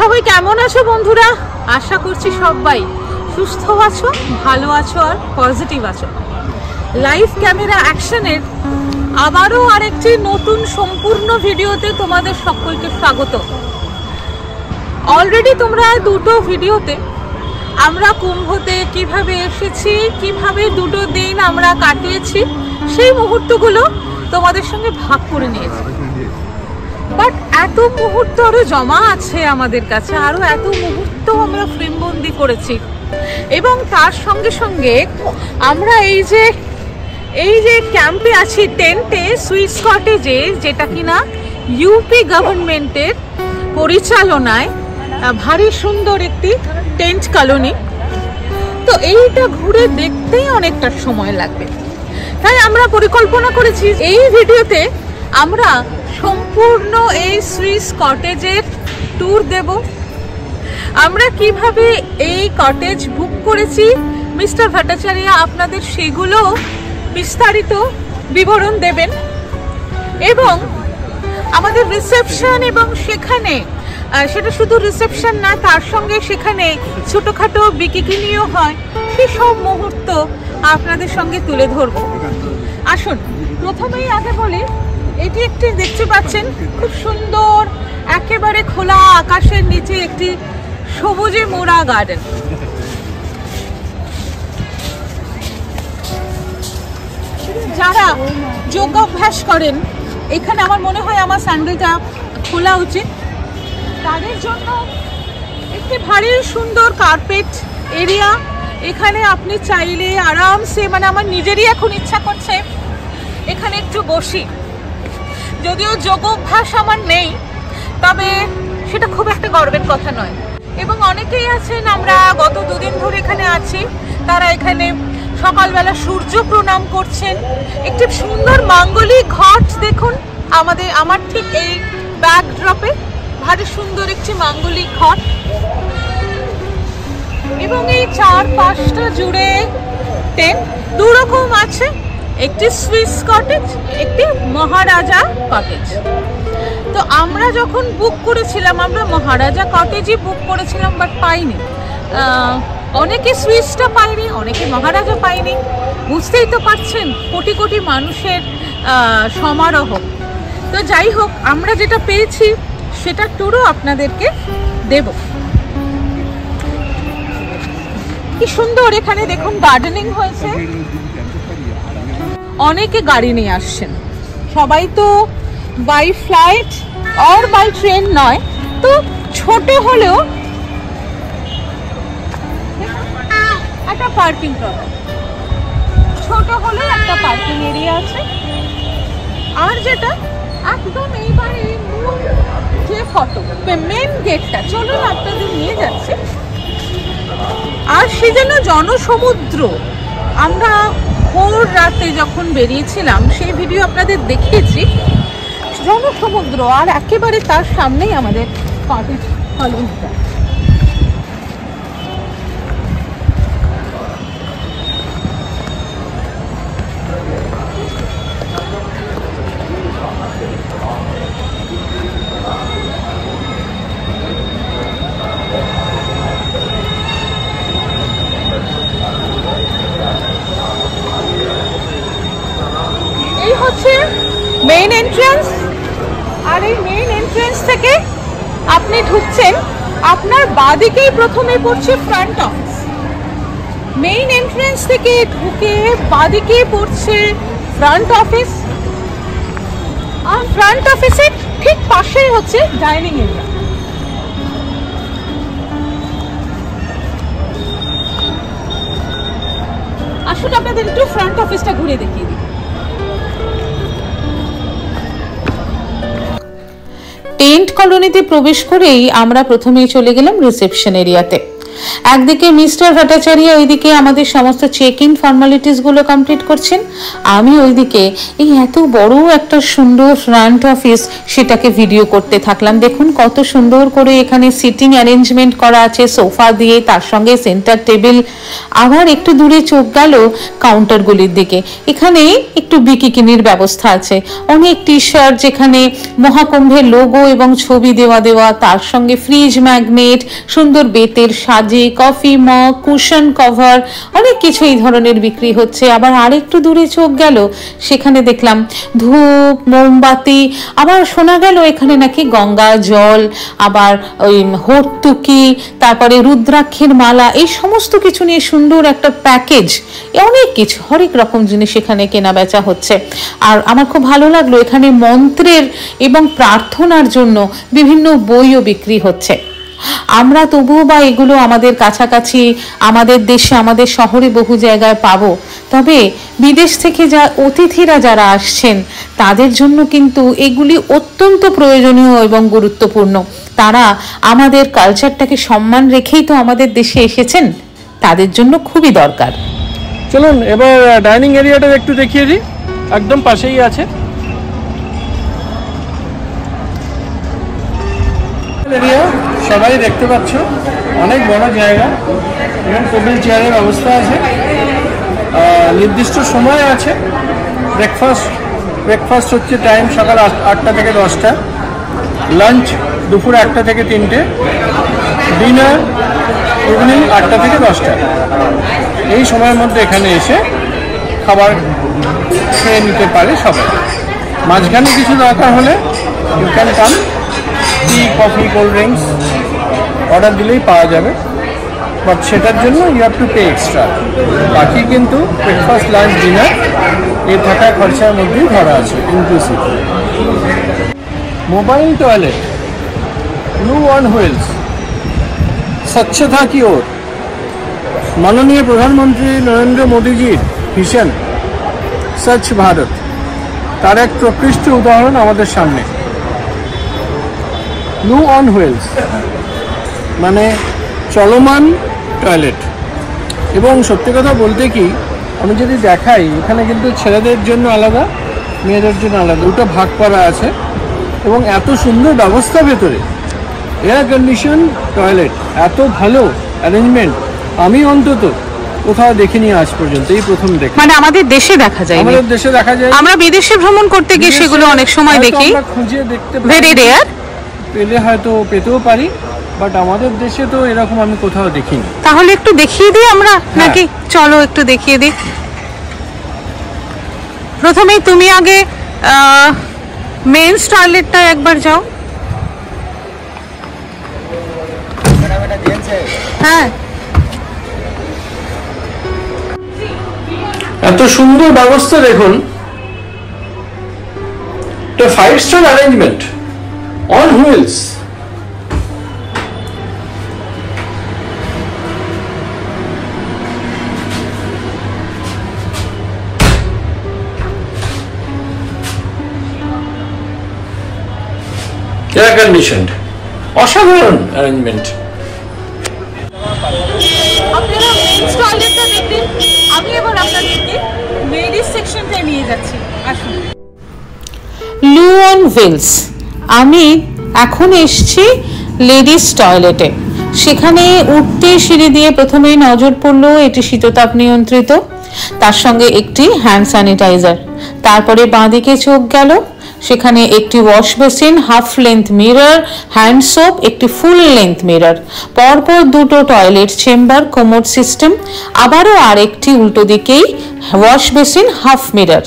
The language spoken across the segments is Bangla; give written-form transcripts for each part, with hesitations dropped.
সবাই কেমন আছো বন্ধুরা? আশা করছি সবাই সুস্থ আছো, ভালো আছো আর পজিটিভ আছো। লাইভ ক্যামেরা অ্যাকশনের আবারও আরেকটি নতুন সম্পূর্ণ ভিডিওতে তোমাদের সকলকে স্বাগত। অলরেডি তোমরা দুটো ভিডিওতে আমরা কুম্ভতে কিভাবে এসেছি, কিভাবে দুটো দিন আমরা কাটিয়েছি সেই মুহূর্তগুলো তোমাদের সঙ্গে ভাগ করে নিয়েছি। বাট এত মুহূর্ত আরো জমা আছে আমাদের কাছে, আরো এত মুহূর্ত আমরা ফ্রেমবন্দি করেছি। এবং তার সঙ্গে সঙ্গে আমরা এই যে ক্যাম্পে আছি, টেন্টে, সুইস কটেজে, যেটা কিনা ইউপি গভর্নমেন্টের পরিচালনায় ভারী সুন্দর একটি টেন্ট কলোনি। তো এইটা ঘুরে দেখতেই অনেকটা সময় লাগবে, তাই আমরা পরিকল্পনা করেছি এই ভিডিওতে আমরা সম্পূর্ণ এই সুইস কটেজের ট্যুর দেব। আমরা কিভাবে এই কটেজ বুক করেছি মিস্টার ভট্টাচার্য আপনাদের সেগুলো বিস্তারিত বিবরণ দেবেন। এবং আমাদের রিসেপশন, এবং সেখানে সেটা শুধু রিসেপশন না, তার সঙ্গে সেখানে ছোটোখাটো বিকিনিও হয়, সেসব মুহূর্ত আপনাদের সঙ্গে তুলে ধরব। আসুন প্রথমেই আগে বলি, এটি একটি দেখতে পাচ্ছেন খুব সুন্দর একেবারে খোলা আকাশের নিচে একটি সবুজে মোড়া গার্ডেন। যারা যোগাভ্যাস করেন, এখানে আমার মনে হয় আমার স্যান্ডেলটা খোলা উচিত, তাদের জন্য একটি ভারী সুন্দর কার্পেট এরিয়া। এখানে আপনি চাইলে আরামসে, মানে আমার নিজেরই এখন ইচ্ছা করছে এখানে একটু বসি। যদিও যোগাভ্যাস আমার নেই, তবে সেটা খুব একটা গর্বের কথা নয়। এবং অনেকেই আছেন, আমরা গত দুদিন ধরে এখানে আছি, তারা এখানে সকালবেলা সূর্য প্রণাম করছেন। একটি সুন্দর মাঙ্গলিক ঘট দেখুন, আমার ঠিক এই ব্যাকড্রপে ভারী সুন্দর একটি মাঙ্গলিক ঘট। এবং এই চারপাশটা জুড়ে টেন্ট দুরকম আছে, একটি সুইস কটেজ, একটি মহারাজা কটেজ। তো আমরা যখন বুক করেছিলাম, আমরা মহারাজা কটেজই বুক করেছিলাম, বাট পাইনি। অনেকে সুইসটা পাইনি, অনেকে মহারাজা পাইনি। বুঝতেই তো পারছেন কোটি কোটি মানুষের সমারোহ। তো যাই হোক, আমরা যেটা পেয়েছি সেটা ট্যুরও আপনাদেরকে দেব। কি সুন্দর এখানে দেখুন গার্ডেনিং হয়েছে। অনেকে গাড়ি নিয়ে আসছেন, সবাই তো বাই ফ্লাইট আর বাই ট্রেন নয়, তো ছোট হলেও একটা পার্কিং প্রবলেম, ছোট হলেও একটা পার্কিং এরিয়া আছে। আর যেটা একদম এইবারে মূল যে ফটো মেন গেটটা, চলুন আপনাদের নিয়ে যাচ্ছি। আর সে যেন জনসমুদ্র। আমরা ভোর রাতে যখন বেরিয়েছিলাম সেই ভিডিও আপনাদের দেখিয়েছি, জনসমুদ্র, আর একেবারে তার সামনেই আমাদের কটেজ কলোনিটা। এই হচ্ছে মেইন এন্ট্রান্স। আর এই মেইন এন্ট্রান্স থেকে আপনি ঢুকছেন, আপনার বাঁদিকেই প্রথমে পড়ছে ফ্রন্ট অফিস। মেইন এন্ট্রান্স থেকে ঢুকে বাঁদিকে পড়ছে ফ্রন্ট অফিস, আর ফ্রন্ট অফিসের ঠিক পাশেই হচ্ছে ডাইনিং এরিয়া। আসলে আপনাদের একটু ফ্রন্ট অফিসটা ঘুরে দেখিয়ে দিই। টেন্ট কলোনিতে প্রবেশ করেই আমরা প্রথমেই চলে গেলাম রিসেপশন এরিয়াতে। একদিকে মিস্টার ভট্টাচার্য ওইদিকে আমাদের সমস্ত চেক ইন ফর্মালিটিসগুলো কমপ্লিট করছেন, আমি ওইদিকে এই এত বড় একটা সুন্দর ফ্রন্ট অফিস সেটাকে ভিডিও করতে থাকলাম। দেখুন কত সুন্দর করে এখানে সিটিং অ্যারেঞ্জমেন্ট করা আছে সোফা দিয়ে, তার সঙ্গে সেন্টার টেবিল। আবার একটু দূরে চোখ গেল কাউন্টারগুলির দিকে, এখানে একটু বিকিনির ব্যবস্থা আছে, অনেক টি শার্ট যেখানে মহাকুম্ভের লোগো এবং ছবি দেওয়া, তার সঙ্গে ফ্রিজ ম্যাগনেট, সুন্দর বেতের সাজে, কফি মগ, কুশন কভার, অনেক কিছু এই ধরনের বিক্রি হচ্ছে। আবার আরেকটু দূরে চোখ গেল, সেখানে দেখলাম ধূপ, মোমবাতি, আবার শোনা গেল এখানে নাকি গঙ্গা জল, আবার ওই হর্তুকি, তারপরে রুদ্রাক্ষের মালা, এই সমস্ত কিছু নিয়ে সুন্দর একটা প্যাকেজ, অনেক কিছু হরেক রকম জিনিস এখানে কেনা বেচা হচ্ছে। আর আমার খুব ভালো লাগলো এখানে মন্ত্রের এবং প্রার্থনার জন্য বিভিন্ন বইও বিক্রি হচ্ছে। আমরা তবুও বা এগুলো আমাদের কাছাকাছি, আমাদের দেশে, আমাদের শহরে বহু জায়গায় পাবো, তবে বিদেশ থেকে যা অতিথিরা যারা আসছেন তাদের জন্য কিন্তু এগুলি অত্যন্ত প্রয়োজনীয় এবং গুরুত্বপূর্ণ। তারা আমাদের কালচারটাকে সম্মান রেখেই তো আমাদের দেশে এসেছেন, তাদের জন্য খুবই দরকার। চলুন এবার ডাইনিং এরিয়াটা একটু দেখিয়ে দিই, একদম পাশেই আছে। এরিয়া সবাই দেখতে পাচ্ছ, অনেক বড় জায়গা, এবং টেবিল চেয়ারের ব্যবস্থা আছে, নির্দিষ্ট সময় আছে। ব্রেকফাস্ট হচ্ছে টাইম সকাল 8টা থেকে 10টা, লাঞ্চ দুপুর 1টা থেকে 3টে, ডিনার ইভিনিং 8টা থেকে 10টা। এই সময়ের মধ্যে এখানে এসে খাবার খেয়ে নিতে পারে সবাই। মাঝখানে কিছু দরকার হলে you can come, tea, coffee, cold drinks order দিলেই পাওয়া যাবে, বাট সেটার জন্য you have to pay extra. বাকি কিন্তু ব্রেকফাস্ট, লাঞ্চ, ডিনার এই থাকা খরচার মধ্যেই ধরা আছে inclusive. Mobile toilet, blue on wheels, স্বচ্ছতা কি ওর, মাননীয় প্রধানমন্ত্রী নরেন্দ্র মোদীজির ভিশন স্বচ্ছ ভারত, তার এক প্রকৃষ্ট উদাহরণ আমাদের সামনে। ব্লু অন হুইলস মানে চলমান টয়লেট। এবং সত্যি কথা বলতে কি, আমি যদি দেখাই, এখানে কিন্তু ছেলেদের জন্য আলাদা, মেয়েদের জন্য আলাদা, দুটো ভাগ করা আছে। এবং এত সুন্দর ব্যবস্থা ভেতরে, এয়ার কন্ডিশন টয়লেট, এত ভালো অ্যারেঞ্জমেন্ট আমি অন্তত কোথাও দেখিনি আজ পর্যন্ত, এই প্রথম দেখি। মানে আমাদের দেশে দেখা যায়, আমাদের দেশে দেখা যায়, আমরা বিদেশে ভ্রমণ করতে গিয়ে সেগুলো অনেক সময় দেখি, খুঁজে দেখতে ভেরি রেয়ার, পেলে হয়তো পেতেও পারি, বাট আমাদের দেশে তো এরকম আমি কোথাও দেখিনি। তাহলে একটু দেখিয়ে দিই আমরা নাকি? চলো একটু দেখিয়ে দিই। প্রথমেই তুমি আগে মেন্স টয়লেটটা একবার যাও। হ্যাঁ, এত সুন্দর ব্যবস্থা দেখুন, এটা 5 star arrangement on wheels. Air conditioned, অসাধারণ অ্যারেঞ্জমেন্ট। আপনারা মেন্স টয়লেটটা দেখলেন, আমি এবার আপনাদেরকে লেডিস সেকশনটা নিয়ে যাচ্ছি। আসুন। ব্লু অন হুইলস, আমি এখন এসছি লেডিস টয়লেটে। সেখানে উঠতে সিঁড়ি দিয়ে প্রথমেই নজর পড়লো এটি শীততাপ নিয়ন্ত্রিত, তার সঙ্গে একটি হ্যান্ড স্যানিটাইজার। তারপরে বাঁদিকে চোখ গেল, সেখানে একটি wash basin, half length mirror, hand soap, একটি ফুল লেন্থ মিরর, পরপর দুটো টয়লেট চেম্বার, কোমোড সিস্টেম, আবারও আরেকটি উল্টো দিকেই ওয়াশ বেসিন, হাফ মিরর।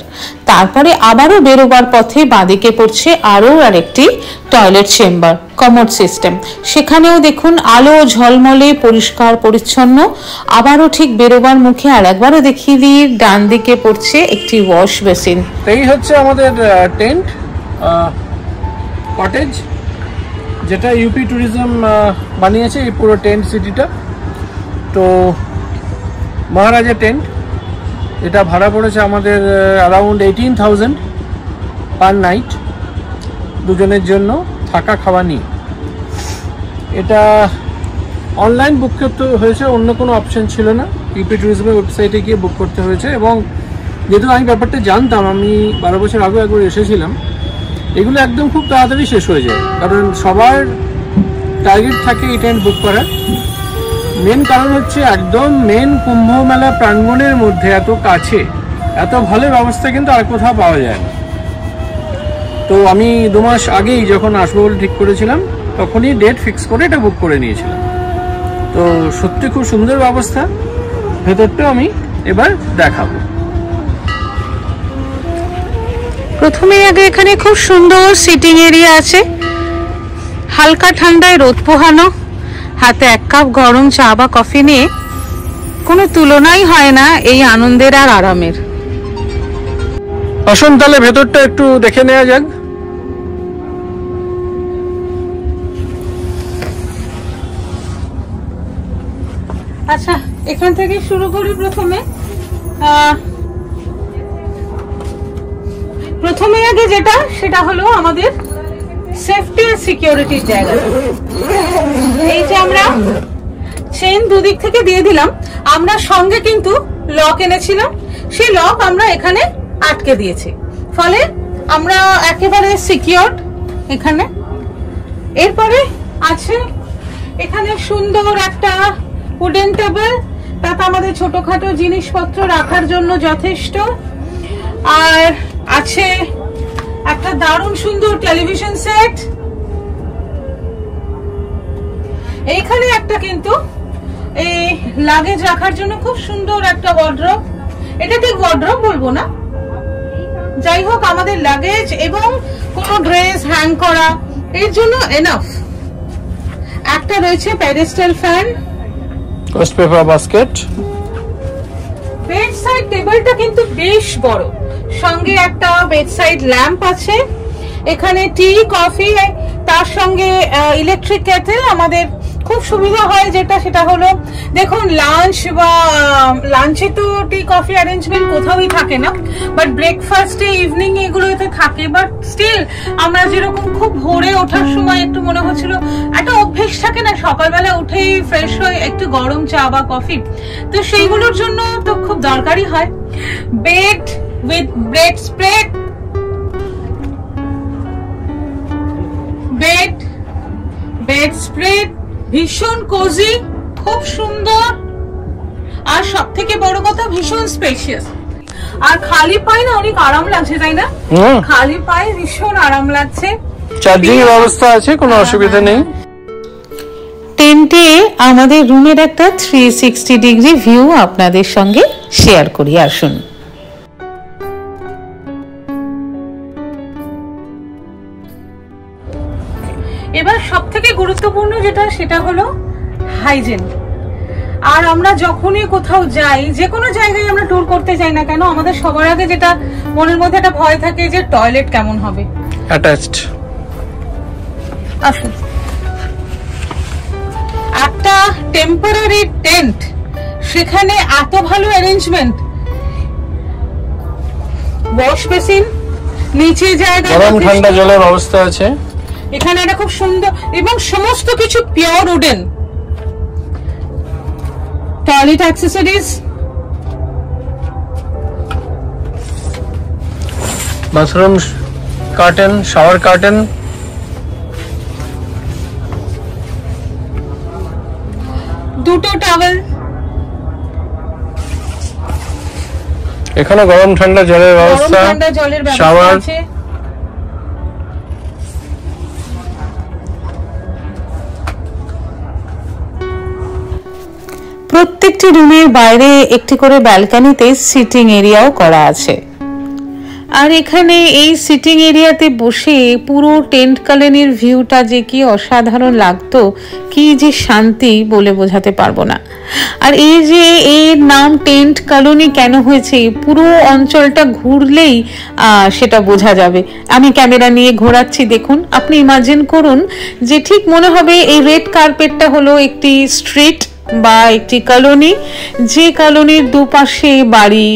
তারপরে আবারও বেরোবার পথে বাঁদিকে পড়ছে আরও আরেকটি টয়লেট চেম্বার, কমোড সিস্টেম। সেখানেও দেখুন আলো ঝলমলে, পরিষ্কার পরিচ্ছন্ন। আবারও ঠিক বেরোবার মুখে আর একবারও দেখিয়ে দিই, ডান দিকে পড়ছে একটি ওয়াশ বেসিন। এই হচ্ছে আমাদের টেন্ট কটেজ, যেটা ইউপি ট্যুরিজম বানিয়েছে এই পুরো টেন্ট সিটিটা। তো মহারাজা টেন্ট, এটা ভাড়া পড়েছে আমাদের অ্যারাউন্ড 18,000 পার নাইট, দুজনের জন্য থাকা খাওয়া নিয়ে। এটা অনলাইন বুক করতে হয়েছে, অন্য কোনো অপশন ছিল না। ইউপি ট্যুরিজমের ওয়েবসাইটে গিয়ে বুক করতে হয়েছে। এবং যেহেতু আমি ব্যাপারটা জানতাম, আমি 12 বছর আগে একবার এসেছিলাম, এগুলো একদম খুব তাড়াতাড়ি শেষ হয়ে যায়, কারণ সবার টার্গেট থাকে এই টেন্ট বুক করার। মেন কারণ হচ্ছে একদম মেন কুম্ভ মেলা প্রাঙ্গণের মধ্যে এত কাছে এত ভালো ব্যবস্থা কিন্তু আর কোথাও পাওয়া যায় না। তো আমি 2 মাস আগেই যখন আসবো বলে ঠিক করেছিলাম, তখনই ডেট ফিক্স করে এটা বুক করে নিয়েছিলাম। তো সত্যি খুব সুন্দর ব্যবস্থা। ভেতরটাও আমি এবার দেখাবো। প্রথমে আগে এখানে খুব সুন্দর সিটিং এরিয়া আছে, হালকা ঠান্ডায় রোদ পোহানো, হাতে 1 কাপ গরম চা বা কফি নিয়ে কোনো তুলনাই হয় না এই আনন্দের আর আরামের। আসুন তাহলে ভেতরটা একটু দেখে নেওয়া যাক। আচ্ছা, এখান থেকে শুরু করি। প্রথমে আগে যেটা, সেটা হলো আমাদের সেফটি আর সিকিউরিটির জায়গা। এই যে আমরা চেন দুদিক থেকে দিয়ে দিলাম, আমরা সঙ্গে কিন্তু লক এনেছিলাম, সেই লক আমরা এখানে আটকে দিয়েছি, ফলে আমরা একেবারে সিকিউরড এখানে। এরপরে আছে এখানে সুন্দর একটা উডেন টেবিল, তাতে আমাদের ছোটখাটো জিনিসপত্র রাখার জন্য যথেষ্ট। আর আছে একটা দারুণ সুন্দর টেলিভিশন সেট। এইখানে একটা কিন্তু এই লাগেজ রাখার জন্য খুব সুন্দর একটা ওয়ার্ড্রপ। এটা ঠিক ওয়ার্ড্রপ বলবো না, যাই হোক আমাদের লাগেজ এবং কোনো ড্রেস হ্যাং করা এর জন্য এনাফ। একটা রয়েছে pedestal fan, waste paper basket. Bed side টেবিলটা কিন্তু বেশ বড়, সঙ্গে একটা বেড সাইড ল্যাম্প আছে। এখানে টি কফি, তার সঙ্গে ইলেকট্রিক কেটেল। আমাদের খুব সুবিধা হয় যেটা, সেটা হলো দেখুন লাঞ্চ বা লাঞ্চে তো টি কফি অ্যারেঞ্জমেন্ট কোথাওই থাকে না, বাট ব্রেকফাস্টে ইভিনিং এগুলোতে থাকে। বাট স্টিল আমরা যেরকম খুব ভোরে ওঠার সময় একটু মনে হচ্ছিল, একটা অভ্যেস থাকে না সকালবেলা উঠেই ফ্রেশ হয়ে একটু গরম চা বা কফি, তো সেইগুলোর জন্য তো খুব দরকারি হয়। Bed with bread spread, bed spread ভীষণ কোজি, খুব সুন্দর, আর সব থেকে বড় কথা ভীষণ স্পেশিয়াস। আর খালি পায়ে না অনেক আরাম লাগছে, তাই না? খালি পায়ে ভীষণ আরাম লাগছে। চার্জিং এর ব্যবস্থা আছে, কোনো অসুবিধা নেই। টেন্টে আমাদের রুমের একটা 360 ডিগ্রি ভিউ আপনাদের সঙ্গে শেয়ার করি, আসুন। এবার সব থেকে গুরুত্বপূর্ণ যেটা, সেটা হলো হাইজিন। আর আমরা যখনই কোথাও যাই, যে কোনো জায়গায় আমরা ট্যুর করতে যাই না কেন, আমাদের সবার আগে যেটা মনের মধ্যে একটা ভয় থাকে যে টয়লেট কেমন হবে। অ্যাটাচড। আসুন, একটা টেম্পোরারি টেন্ট, সেখানে এত ভালো অ্যারেঞ্জমেন্ট, ওয়াশ বেসিন, নিচে জায়গা, গরম ঠান্ডা জলের ব্যবস্থা আছে। এখানে একটা খুব সুন্দর এবং সমস্ত কিছু pure wooden. Toilet accessories, bathroom curtain, shower curtain, দুটো টাওয়েল। এখানে গরম ঠান্ডা জলের ব্যবস্থা, শাওয়ার। প্রত্যেকটি রুমের বাইরে একটি করে ব্যালকনিতে সিটিং এরিয়াও করা আছে। আর এখানে এই সিটিং এরিয়াতে বসে পুরো টেন্ট কলোনির ভিউটা যে কি অসাধারণ লাগতো, কি যে শান্তি বলে বোঝাতে পারবো না। আর এই যে এর নাম টেন্ট কলোনি কেন হয়েছে, পুরো অঞ্চলটা ঘুরলেই সেটা বোঝা যাবে। আমি ক্যামেরা নিয়ে ঘোরাচ্ছি, দেখুন, আপনি ইমাজিন করুন যে ঠিক মনে হবে এই রেড কার্পেটটা হলো একটি স্ট্রিট বা একটি কলোনি, যে কলোনির দুপাশে বাড়ি,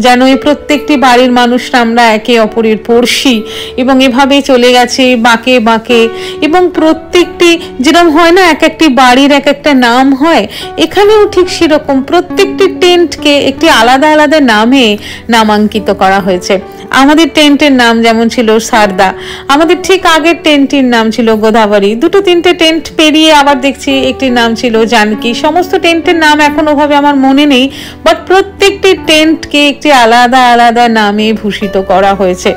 যেন এই প্রত্যেকটি বাড়ির মানুষরা আমরা একে অপরের পড়শি, এবং এভাবে চলে গেছে বাঁকে বাঁকে। এবং প্রত্যেকটি যেরকম হয় না এক একটি বাড়ির এক একটা নাম হয়, এখানেও ঠিক সেরকম প্রত্যেকটি টেন্টকে একটি আলাদা আলাদা নামে নামাঙ্কিত করা হয়েছে। আমাদের টেন্টের নাম যেমন ছিল সারদা, আমাদের ঠিক আগের টেন্টটির নাম ছিল গোদাবরী, দুটো তিনটে টেন্ট পেরিয়ে আবার দেখছি একটির নাম ছিল জানকী। সমস্ত টেন্টের নাম এখন ওভাবে আমার মনে নেই, বাট প্রত্যেকটি টেন্টকে একটি আলাদা আলাদা নামে ভূষিত করা হয়েছে।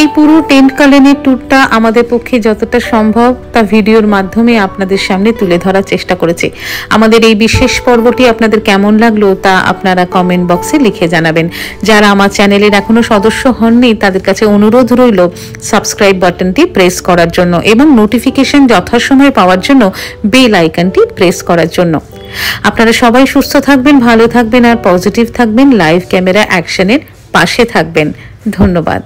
এই পুরো টেন্ট কলোনির ট্যুরটা আমাদের পক্ষে যতটা সম্ভব তা ভিডিওর মাধ্যমে আপনাদের সামনে তুলে ধরার চেষ্টা করেছি। আমাদের এই বিশেষ পর্বটি আপনাদের কেমন লাগলো তা আপনারা কমেন্ট বক্সে লিখে জানাবেন। যারা আমার চ্যানেলের এখনো সদস্য হননি তাদের কাছে অনুরোধ রইল সাবস্ক্রাইব বাটনটি প্রেস করার জন্য এবং নোটিফিকেশন যথাসময়ে পাওয়ার জন্য বেল আইকনটি প্রেস করার জন্য। আপনারা সবাই সুস্থ থাকবেন, ভালো থাকবেন আর পজিটিভ থাকবেন। লাইভ ক্যামেরা অ্যাকশনের পাশে থাকবেন। ধন্যবাদ।